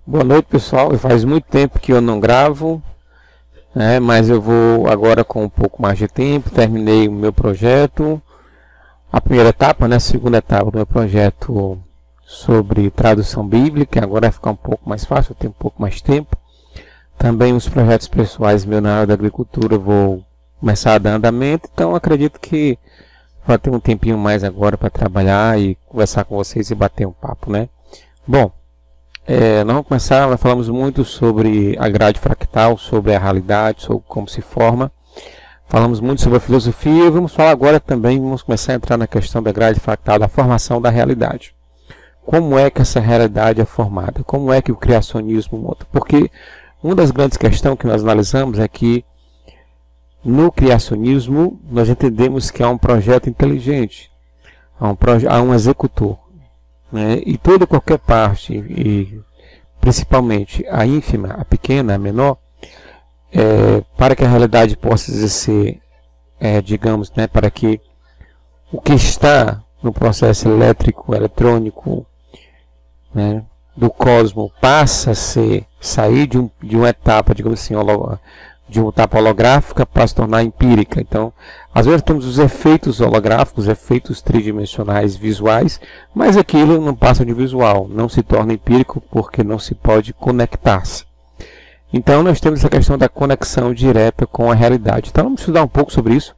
Boa noite, pessoal. Faz muito tempo que eu não gravo, né? Mas eu vou agora com um pouco mais de tempo. Terminei o meu projeto, a primeira etapa, né? A segunda etapa do meu projeto sobre tradução bíblica. Agora vai ficar um pouco mais fácil, eu tenho um pouco mais de tempo. Também os projetos pessoais meus na área da agricultura eu vou começar a dar andamento. Então acredito que vai ter um tempinho mais agora para trabalhar e conversar com vocês e bater um papo, né? Bom. Nós vamos começar, nós falamos muito sobre a grade fractal, sobre a realidade, sobre como se forma. Falamos muito sobre a filosofia e vamos falar agora também, vamos começar a entrar na questão da grade fractal, da formação da realidade. Como é que essa realidade é formada? Como é que o criacionismo monta? Porque uma das grandes questões que nós analisamos é que no criacionismo nós entendemos que há um projeto inteligente, há um executor. Né? E toda qualquer parte, e principalmente a ínfima, a pequena, a menor, para que a realidade possa exercer, digamos, né, para que o que está no processo elétrico, eletrônico, né, do cosmos passe a sair de uma etapa, digamos assim, de uma etapa holográfica para se tornar empírica. Então, às vezes temos os efeitos holográficos, efeitos tridimensionais visuais, mas aquilo não passa de visual, não se torna empírico porque não se pode conectar-se. Então, nós temos essa questão da conexão direta com a realidade. Então, vamos estudar um pouco sobre isso.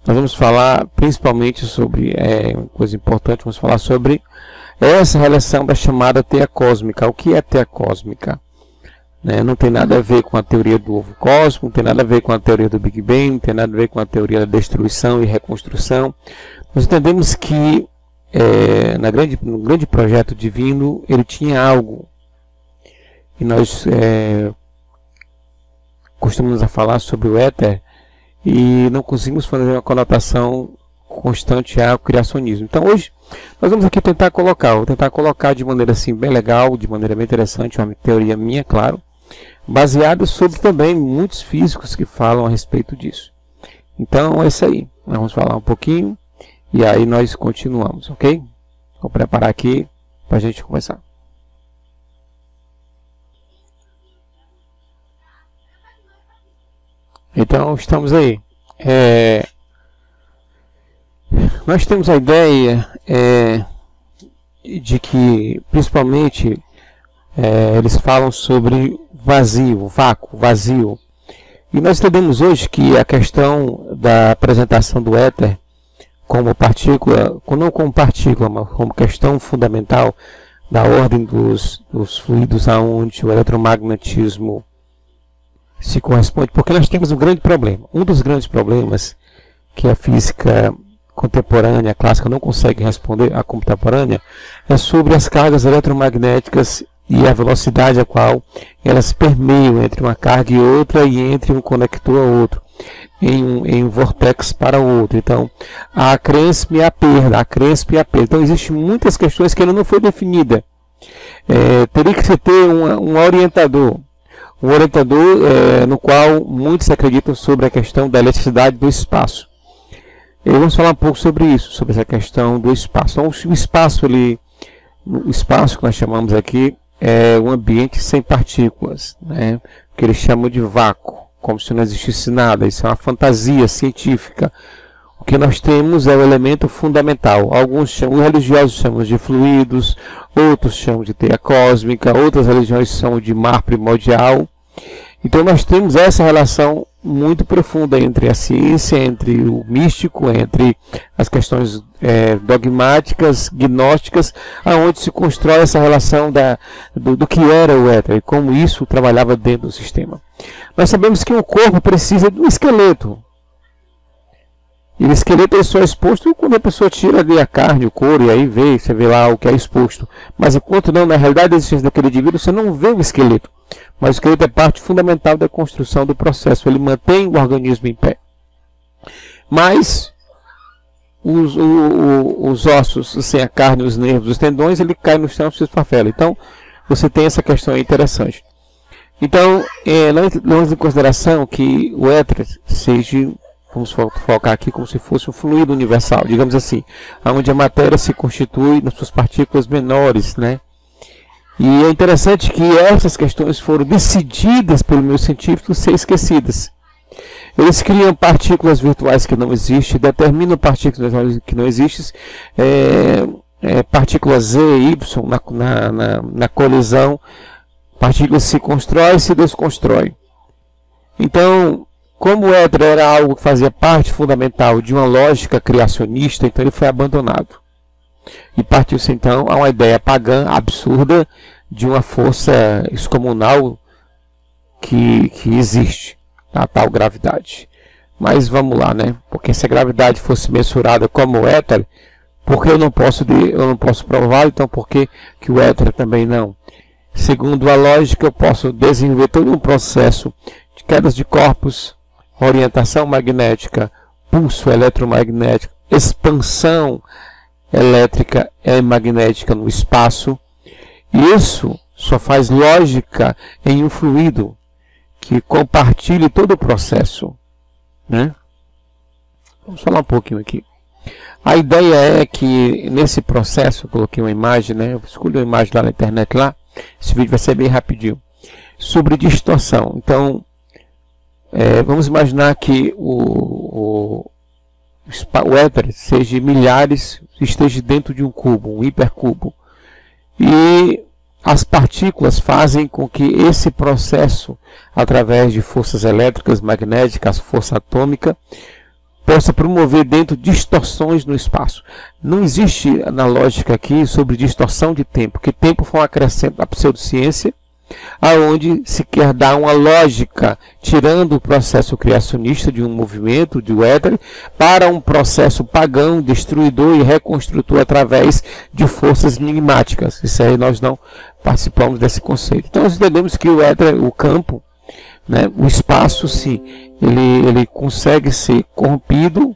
Nós vamos falar principalmente sobre, uma coisa importante, vamos falar sobre essa relação da chamada teia cósmica. O que é teia cósmica? Não tem nada a ver com a teoria do ovo cósmico, não tem nada a ver com a teoria do Big Bang, não tem nada a ver com a teoria da destruição e reconstrução. Nós entendemos que no grande projeto divino ele tinha algo. E nós costumamos a falar sobre o éter e não conseguimos fazer uma conotação constante ao criacionismo. Então hoje nós vamos aqui tentar colocar de maneira assim bem legal, de maneira bem interessante, uma teoria minha, claro, baseada sobre também muitos físicos que falam a respeito disso. Então é isso aí, nós vamos falar um pouquinho e aí nós continuamos, ok? Vou preparar aqui para a gente começar. Então estamos aí. Nós temos a ideia de que, principalmente, eles falam sobre vazio, vácuo, vazio. E nós entendemos hoje que a questão da apresentação do éter como partícula, não como partícula, mas como questão fundamental da ordem dos fluidos aonde o eletromagnetismo se corresponde, porque nós temos um grande problema. Um dos grandes problemas que a física contemporânea, clássica, não consegue responder, a contemporânea, é sobre as cargas eletromagnéticas e a velocidade a qual elas permeiam entre uma carga e outra e entre um conector a outro, em um vortex para o outro. Então, a acréscimo e a perda, Então, existem muitas questões que ainda não foi definida. Teria que se ter um orientador. Um orientador no qual muitos acreditam sobre a questão da eletricidade do espaço. Vamos falar um pouco sobre isso, sobre essa questão do espaço. Então, o espaço que nós chamamos aqui é um ambiente sem partículas, né? Que eles chamam de vácuo, como se não existisse nada. Isso é uma fantasia científica. O que nós temos é o elemento fundamental. Os religiosos chamam de fluidos, outros chamam de teia cósmica, outras religiões chamam de mar primordial. Então nós temos essa relação muito profunda entre a ciência, entre o místico, entre as questões dogmáticas, gnósticas, aonde se constrói essa relação do que era o éter e como isso trabalhava dentro do sistema. Nós sabemos que um corpo precisa de um esqueleto. E o esqueleto é só exposto quando a pessoa tira ali a carne, o couro, e aí você vê lá o que é exposto. Mas enquanto não, na realidade, a existência daquele indivíduo, você não vê o esqueleto. Mas o esqueleto é parte fundamental da construção do processo. Ele mantém o organismo em pé. Mas os ossos, assim, a carne, os nervos, os tendões, ele cai no chão e se esfafela. Então, você tem essa questão aí interessante. Então, levamos em consideração que o éter seja, vamos focar aqui como se fosse um fluido universal, digamos assim, onde a matéria se constitui nas suas partículas menores, né? E é interessante que essas questões foram decididas pelos meus científicos ser esquecidas. Eles criam partículas virtuais que não existem, determinam partículas virtuais que não existem, partículas Z e Y na colisão, partículas se constroem e se desconstroem. Então, como o éter era algo que fazia parte fundamental de uma lógica criacionista, então ele foi abandonado. E partiu-se então a uma ideia pagã, absurda, de uma força excomunal que existe, a tal gravidade. Mas vamos lá, né? Porque se a gravidade fosse mensurada como o éter, porque eu não posso provar, então por que o éter também não? Segundo a lógica, eu posso desenvolver todo um processo de quedas de corpos, orientação magnética, pulso eletromagnético, expansão elétrica e magnética no espaço. Isso só faz lógica em um fluido que compartilhe todo o processo, né? Vamos falar um pouquinho aqui. A ideia é que nesse processo, eu coloquei uma imagem, né? Eu escolhi uma imagem lá na internet lá. Esse vídeo vai ser bem rapidinho. Sobre distorção. Então, vamos imaginar que o éter seja milhares, esteja dentro de um cubo, um hipercubo. E as partículas fazem com que esse processo, através de forças elétricas, magnéticas, força atômica, possa promover dentro distorções no espaço. Não existe na lógica aqui sobre distorção de tempo, porque tempo foi um acrescento da pseudociência, aonde se quer dar uma lógica, tirando o processo criacionista de um movimento, de éter, para um processo pagão, destruidor e reconstrutor através de forças enigmáticas. Isso aí nós não participamos desse conceito. Então nós entendemos que o éter, o campo, né, o espaço, sim, ele consegue ser corrompido,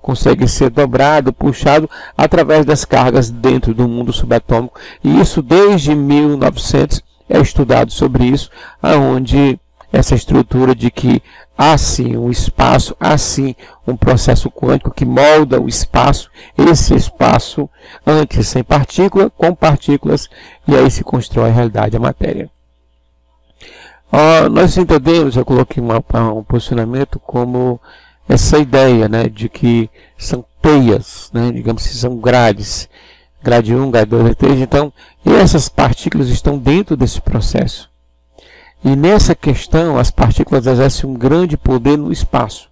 consegue ser dobrado, puxado através das cargas dentro do mundo subatômico. E isso desde 1900 é estudado sobre isso, aonde essa estrutura de que há sim um espaço, há sim um processo quântico que molda o espaço, esse espaço antes sem partícula, com partículas, e aí se constrói a realidade, a matéria. Nós entendemos, eu coloquei um posicionamento como essa ideia, né, de que são teias, né, digamos que são grades, grade 1, grade 2, grade 3, então essas partículas estão dentro desse processo. E nessa questão, as partículas exercem um grande poder no espaço,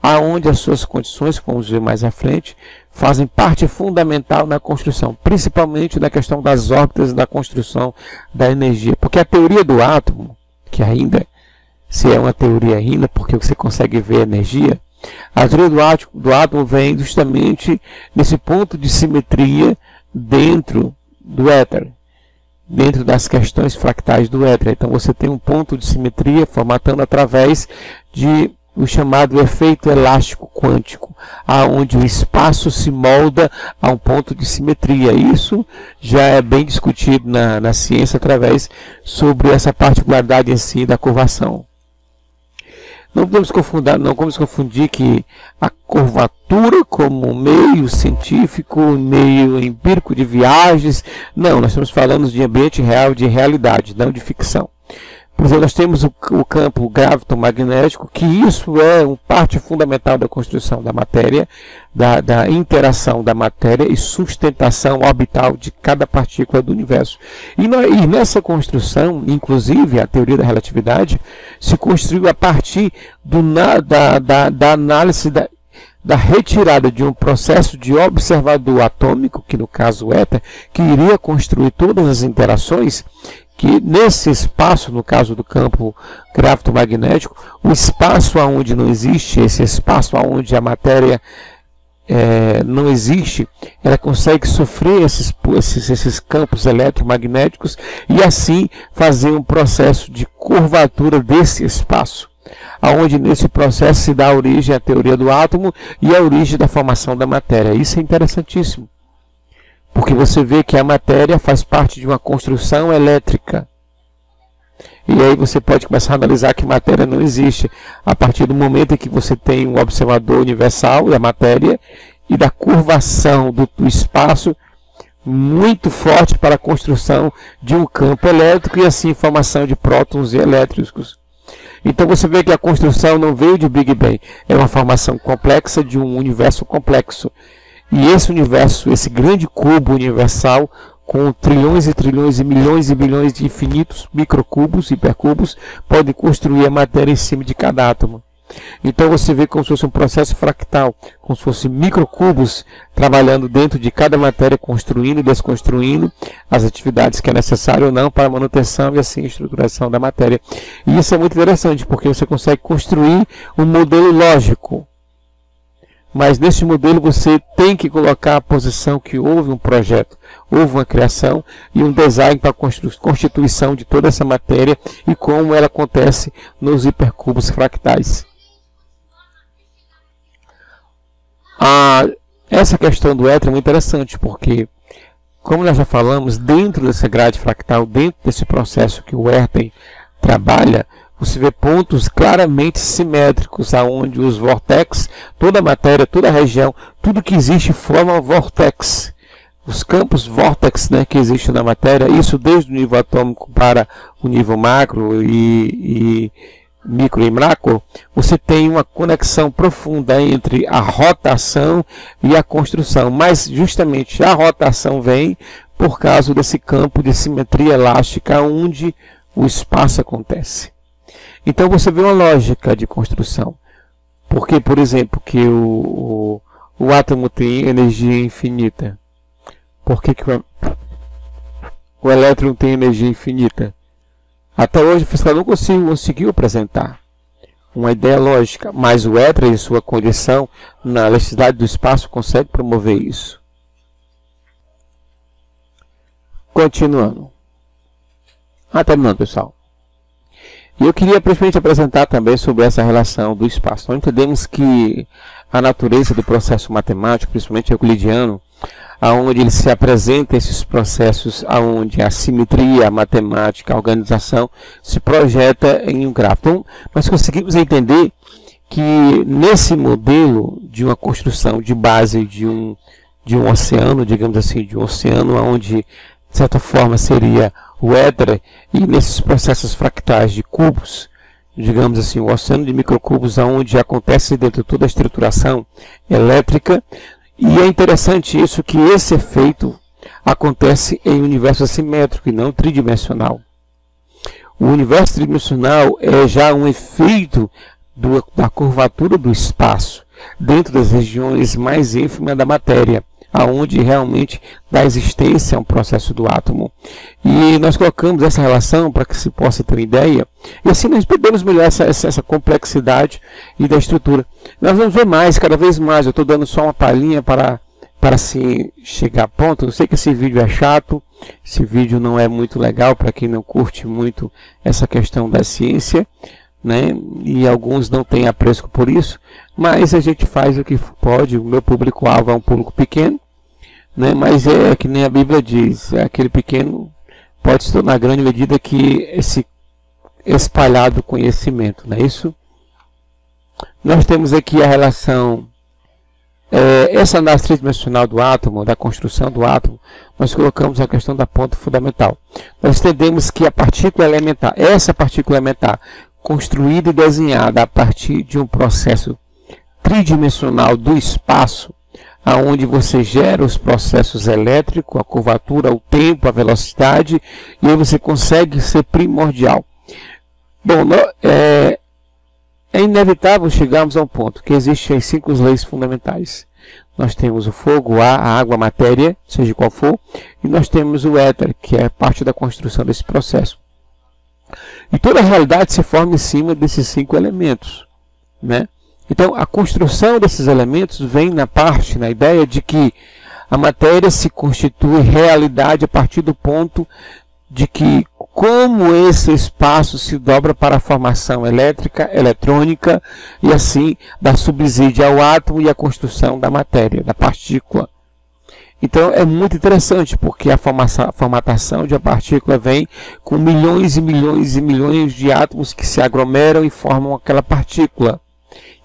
aonde as suas condições, como vamos ver mais à frente, fazem parte fundamental na construção, principalmente na questão das órbitas e da construção da energia. Porque a teoria do átomo, que ainda, se é uma teoria ainda, porque você consegue ver energia, a teoria do átomo vem justamente nesse ponto de simetria dentro do éter, dentro das questões fractais do éter. Então você tem um ponto de simetria formatando através de o chamado efeito elástico quântico, aonde o espaço se molda a um ponto de simetria. Isso já é bem discutido na ciência através sobre essa particularidade em si da curvação. Não podemos confundir que a curvatura como meio científico, meio empírico de viagens. Não, nós estamos falando de ambiente real, de realidade, não de ficção. Por exemplo, nós temos o campo gravito-magnético, que isso é uma parte fundamental da construção da matéria, da interação da matéria e sustentação orbital de cada partícula do universo. E nessa construção, inclusive a teoria da relatividade, se construiu a partir da análise da retirada de um processo de observador atômico, que no caso o éter, que iria construir todas as interações, que nesse espaço, no caso do campo gravito-magnético, o espaço onde não existe, esse espaço onde a matéria não existe, ela consegue sofrer esses campos eletromagnéticos e assim fazer um processo de curvatura desse espaço, aonde nesse processo se dá origem à teoria do átomo e a origem da formação da matéria. Isso é interessantíssimo, porque você vê que a matéria faz parte de uma construção elétrica. E aí você pode começar a analisar que matéria não existe, a partir do momento em que você tem um observador universal da matéria e da curvação do espaço muito forte para a construção de um campo elétrico e assim formação de prótons e elétricos. Então você vê que a construção não veio de Big Bang, é uma formação complexa de um universo complexo. E esse universo, esse grande cubo universal, com trilhões e trilhões e bilhões de infinitos microcubos, hipercubos, pode construir a matéria em cima de cada átomo. Então você vê como se fosse um processo fractal, como se fossem microcubos trabalhando dentro de cada matéria, construindo e desconstruindo as atividades que é necessário ou não para a manutenção e assim a estruturação da matéria. E isso é muito interessante, porque você consegue construir um modelo lógico. Mas nesse modelo você tem que colocar a posição que houve um projeto, houve uma criação e um design para a constituição de toda essa matéria e como ela acontece nos hipercubos fractais. Essa questão do éter é muito interessante, porque, como nós já falamos, dentro dessa grade fractal, dentro desse processo que o éter trabalha, você vê pontos claramente simétricos, aonde os vórtex, toda a matéria, toda a região, tudo que existe forma vórtex. Os campos vórtex, né, que existem na matéria, isso desde o nível atômico para o nível macro e micro e macro, você tem uma conexão profunda entre a rotação e a construção, mas justamente a rotação vem por causa desse campo de simetria elástica onde o espaço acontece. Então você vê uma lógica de construção, porque, por exemplo, que o átomo tem energia infinita. Por que o elétron tem energia infinita? Até hoje o físico não conseguiu apresentar uma ideia lógica, mas o éter, em sua condição, na elasticidade do espaço, consegue promover isso. Continuando. Terminando, pessoal. E eu queria principalmente apresentar também sobre essa relação do espaço. Nós entendemos que a natureza do processo matemático, principalmente euclidiano, aonde ele se apresenta esses processos, aonde a simetria, a matemática, a organização se projeta em um gráfico. Então, nós conseguimos entender que nesse modelo de uma construção de base de um oceano, digamos assim, de um oceano onde, de certa forma, seria o éter, e nesses processos fractais de cubos, digamos assim, o oceano de microcubos, onde acontece dentro de toda a estruturação elétrica. E é interessante isso, que esse efeito acontece em universo assimétrico e não tridimensional. O universo tridimensional é já um efeito da curvatura do espaço, dentro das regiões mais ínfimas da matéria, aonde realmente dá existência a um processo do átomo. E nós colocamos essa relação para que se possa ter uma ideia, e assim nós podemos melhorar essa complexidade e da estrutura. Nós vamos ver mais, cada vez mais. Eu estou dando só uma palhinha para assim, chegar a ponto. Eu sei que esse vídeo é chato, esse vídeo não é muito legal para quem não curte muito essa questão da ciência, né? E alguns não têm apreço por isso, mas a gente faz o que pode. O meu público-alvo é um público pequeno, né? Mas é que nem a Bíblia diz, aquele pequeno pode se tornar grande à medida que esse espalhado conhecimento, não é isso? Nós temos aqui a relação, essa análise tridimensional do átomo, da construção do átomo. Nós colocamos a questão da ponta fundamental. Nós entendemos que a partícula elementar, essa partícula elementar, construída e desenhada a partir de um processo tridimensional do espaço, aonde você gera os processos elétricos, a curvatura, o tempo, a velocidade, e aí você consegue ser primordial. Bom, é inevitável chegarmos a um ponto que existem as 5 leis fundamentais. Nós temos o fogo, o ar, a água, a matéria, seja qual for, e nós temos o éter, que é parte da construção desse processo. E toda a realidade se forma em cima desses 5 elementos, né? Então, a construção desses elementos vem na ideia de que a matéria se constitui realidade a partir do ponto de que como esse espaço se dobra para a formação elétrica, eletrônica, e assim dá subsídio ao átomo e à construção da matéria, da partícula. Então é muito interessante, porque a formatação de uma partícula vem com milhões e milhões e milhões de átomos que se aglomeram e formam aquela partícula.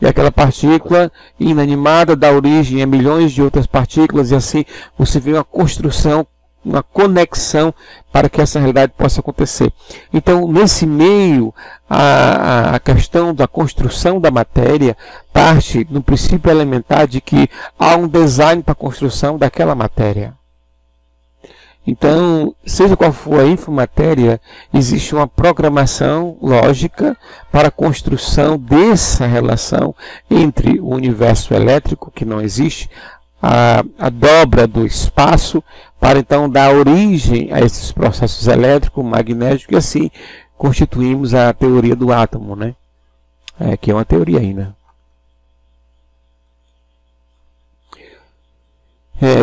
e aquela partícula inanimada dá origem a milhões de outras partículas, e assim você vê uma construção, uma conexão para que essa realidade possa acontecer. Então, nesse meio, a questão da construção da matéria parte do princípio elementar de que há um design para a construção daquela matéria. Então, seja qual for a infomatéria, existe uma programação lógica para a construção dessa relação entre o universo elétrico, que não existe, a dobra do espaço, para então dar origem a esses processos elétricos, magnéticos, e assim constituímos a teoria do átomo, né? Que é uma teoria ainda.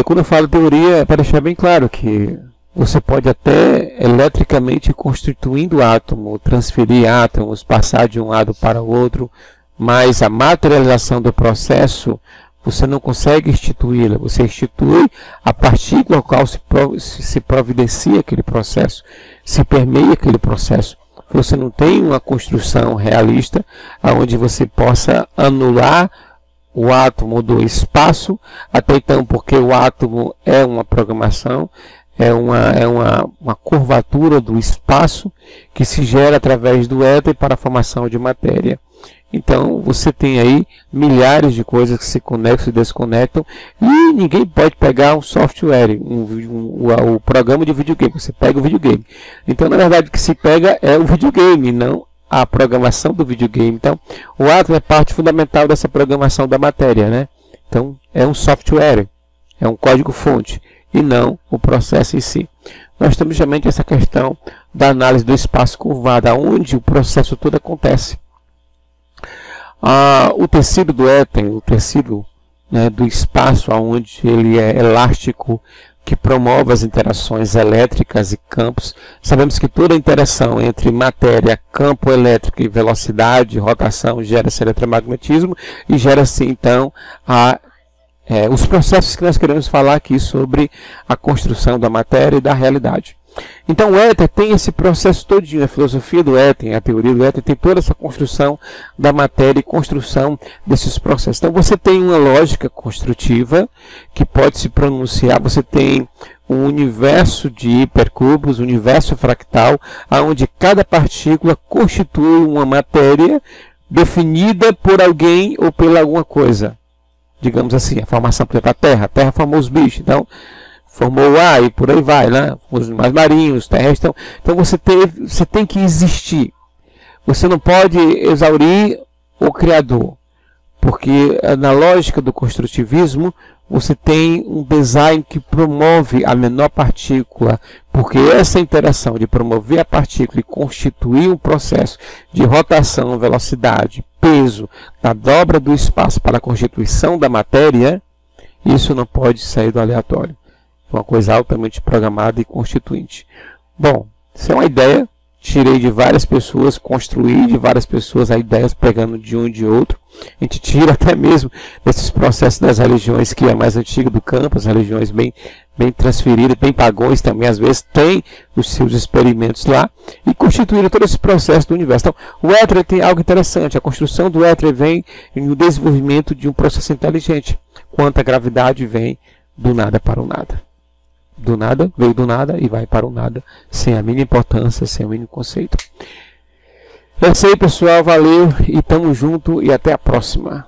Quando eu falo teoria, é para deixar bem claro que você pode até eletricamente constituindo átomo, transferir átomos, passar de um lado para o outro, mas a materialização do processo você não consegue instituí-la. Você institui a partícula ao qual se providencia aquele processo, se permeia aquele processo. Você não tem uma construção realista onde você possa anular o átomo do espaço, até então, porque o átomo é uma programação, é uma curvatura do espaço que se gera através do éter para a formação de matéria. Então, você tem aí milhares de coisas que se conectam e desconectam, e ninguém pode pegar um software, o programa de videogame. Você pega o videogame. Então, na verdade, o que se pega é o videogame, não a programação do videogame. Então, o átomo é parte fundamental dessa programação da matéria, né? Então, é um software, é um código-fonte, e não o processo em si. Nós temos justamente essa questão da análise do espaço curvado, onde o processo todo acontece. O tecido do éter, o tecido, né, do espaço, onde ele é elástico, que promove as interações elétricas e campos. Sabemos que toda interação entre matéria, campo elétrico e velocidade, rotação, gera-se eletromagnetismo e gera-se então os processos que nós queremos falar aqui sobre a construção da matéria e da realidade. Então o éter tem esse processo todinho, a filosofia do éter, a teoria do éter tem toda essa construção da matéria e construção desses processos. Então você tem uma lógica construtiva que pode se pronunciar, você tem um universo de hipercubos, um universo fractal, onde cada partícula constitui uma matéria definida por alguém ou por alguma coisa. Digamos assim, a formação, por exemplo, a Terra formou os bichos, então formou o ar e por aí vai, né? Os animais marinhos, terrestres. Então você tem que existir. Você não pode exaurir o Criador, porque na lógica do construtivismo você tem um design que promove a menor partícula, porque essa interação de promover a partícula e constituir um processo de rotação, velocidade, peso, da dobra do espaço para a constituição da matéria, isso não pode sair do aleatório. Uma coisa altamente programada e constituinte. Bom, isso é uma ideia, tirei de várias pessoas, construí de várias pessoas as ideias pegando de um e de outro. A gente tira até mesmo desses processos das religiões que é mais antiga do campo, as religiões bem transferidas, bem pagões também, às vezes tem os seus experimentos lá e constituíram todo esse processo do universo. Então, o éter tem algo interessante, a construção do éter vem no desenvolvimento de um processo inteligente, quanto a gravidade vem do nada para o nada. Do nada, veio do nada e vai para o nada, sem a mínima importância, sem o mínimo conceito. É isso aí, pessoal, valeu e tamo junto e até a próxima.